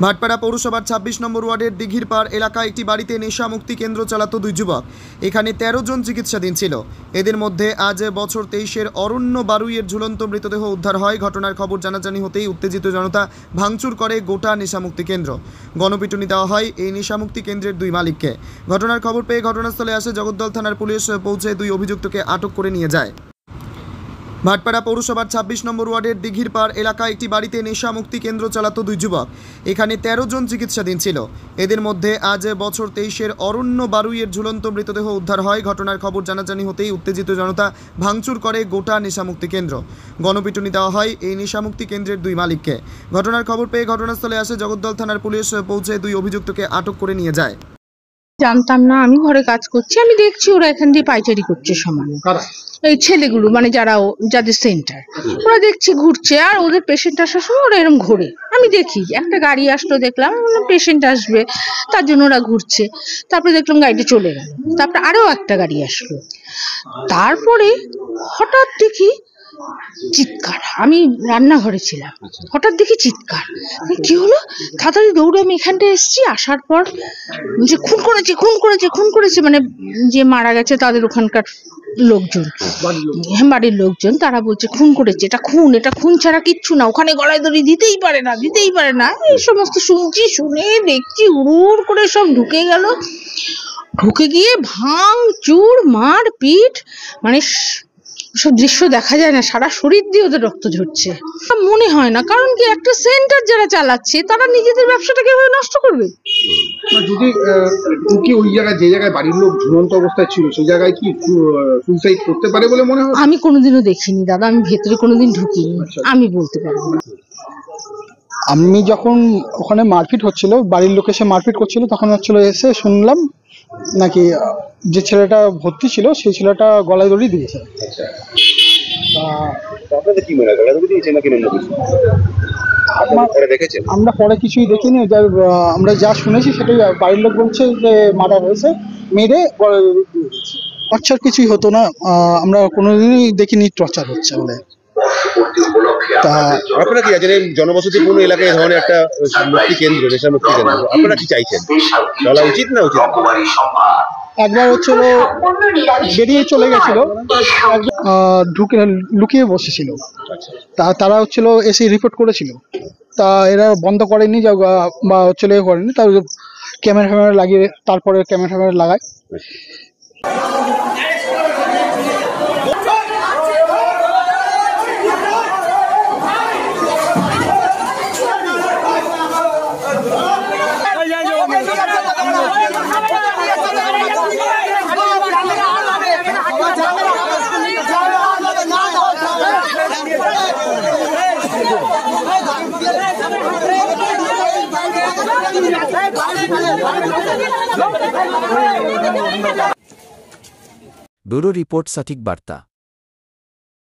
ভাটপাড়া পৌরসভার ২৬ নম্বর ওয়ার্ডের দিঘির পাড় এলাকায় একটি বাড়িতে নেশা মুক্তি কেন্দ্র চালাতো দুই যুবক। এখানে ১৩ জন চিকিৎসাধীন ছিল। এদের মধ্যে আজ বছর ২৩-এর অরণ্য বারুইয়ের ঝুলন্ত মৃতদেহ উদ্ধার হয়। ঘটনার খবর জানাজানি হতেই উত্তেজিত জনতা ভাঙচুর করে গোটা নেশামুক্তি কেন্দ্র। গণপিটুনি দেওয়া হয় এই নেশামুক্তি কেন্দ্রের দুই মালিককে। ঘটনার খবর পেয়ে ঘটনাস্থলে আসে জগদ্দল থানার পুলিশ। পৌঁছে দুই অভিযুক্তকে আটক করে নিয়ে যায়। ভাটপাড়া পৌরসভার ২৬ নম্বর ওয়ার্ডের দিঘির পাড় এলাকায় একটি বাড়িতে নেশা মুক্তি কেন্দ্র চালাতো দুই যুবক। এখানে ১৩ জন চিকিৎসাধীন ছিল। এদের মধ্যে আজ বছর ২৩-এর অরণ্য বারুইয়ের ঝুলন্ত মৃতদেহ উদ্ধার হয়। ঘটনার খবর জানাজানি হতেই উত্তেজিত জনতা ভাঙচুর করে গোটা নেশামুক্তি কেন্দ্র। গণপিটুনি দেওয়া হয় এই নেশামুক্তি কেন্দ্রের দুই মালিককে। ঘটনার খবর পেয়ে ঘটনাস্থলে আসে জগদ্দল থানার পুলিশ। পৌঁছে দুই অভিযুক্তকে আটক করে নিয়ে যায়। জানতাম না, আমি ঘরে কাজ করছি, আমি দেখছি ওরা এখান দিয়ে পাইচারি করছে সমান। এই ছেলেগুলো মানে যাদের সেন্টার, ওরা দেখছি ঘুরছে, আর ওদের পেশেন্ট আসার সময় ওরা এরকম ঘোরে। আমি দেখি একটা গাড়ি আসলো, দেখলাম পেশেন্ট আসবে তার জন্য ওরা ঘুরছে। তারপরে দেখলাম গাড়িটা চলে গেল, তারপরে আরো একটা গাড়ি আসলো। তারপরে হঠাৎ দেখি চিৎকার। আমি রান্নাঘরে ছিলাম, হঠাৎ দেখি চিৎকার। কি হলো? তাড়াতাড়ি দৌড়ে আমি এখানটা এসেছি। আসার পর যে খুন করেছে খুন করেছে খুন করেছে, মানে যে মারা গেছে তাদের ওখানকার লোকজন, বাড়ির লোকজন, তারা বলছে খুন করেছে, এটা খুন ছাড়া কিচ্ছু না, ওখানে গলায় দড়ি দিতেই পারে না। এই সমস্ত শুনছি, শুনে দেখছি হুড় করে সব ঢুকে গিয়ে ভাঙচুর মারপিট, মানে সব দৃশ্য দেখা যায় না, সারা শরীর দিয়ে ওদের রক্ত ঝরছে। মনে হয় না, কারণ কি একটা সেন্টার যারা চালাচ্ছে তারা নিজেদের ব্যবসাটাকে এভাবে নষ্ট করবে? যদি ওই জায়গায়, যে জায়গায় বাড়ির লোক ঝুলন্ত অবস্থায় ছিল, সেই জায়গায় কি সুইসাইড করতে পারে বলে মনে হয়? আমি কোনোদিনও দেখিনি দাদা, আমি ভেতরে কোনোদিন ঢুকিনি, আমি বলতে পারবো না। আমি যখন ওখানে মারপিট হচ্ছিল, বাড়ির লোক এসে মারপিট করছিল, তখন হচ্ছিল এসে শুনলাম নাকি যে ছেলেটা ভর্তি ছিল সেই ছেলেটা গলায় দড়ি দিয়েছে। আমরা পরে কিছুই দেখিনি, আমরা যা শুনেছি সেটাই। বাড়ির লোক বলছে যে মার্ডার হয়েছে, মেরে গলায় দড়ি দিয়ে দিয়েছে। টর্চার কিছুই হতো না, আমরা কোনোদিনই দেখিনি টর্চার হচ্ছে বলে। আপনারা কি জানেন জনবসতিপূর্ণ এলাকায় এই ধরনের একটা মুক্তি কেন্দ্র, নেশা মুক্তি কেন্দ্র, আপনারা কি চাইছেন? চলা উচিত না উচিত? একবার হচ্ছিল বেরিয়ে চলে গেছিল, ঢুকে লুকিয়ে বসেছিল, তারা হচ্ছিল এসে রিপোর্ট করেছিল। তা এরা বন্ধ করেনি বা হচ্ছিল করেনি, তার ক্যামেরা লাগিয়ে তারপরে ক্যামেরা লাগায়। ব্যুরো রিপোর্ট, সঠিক বার্তা।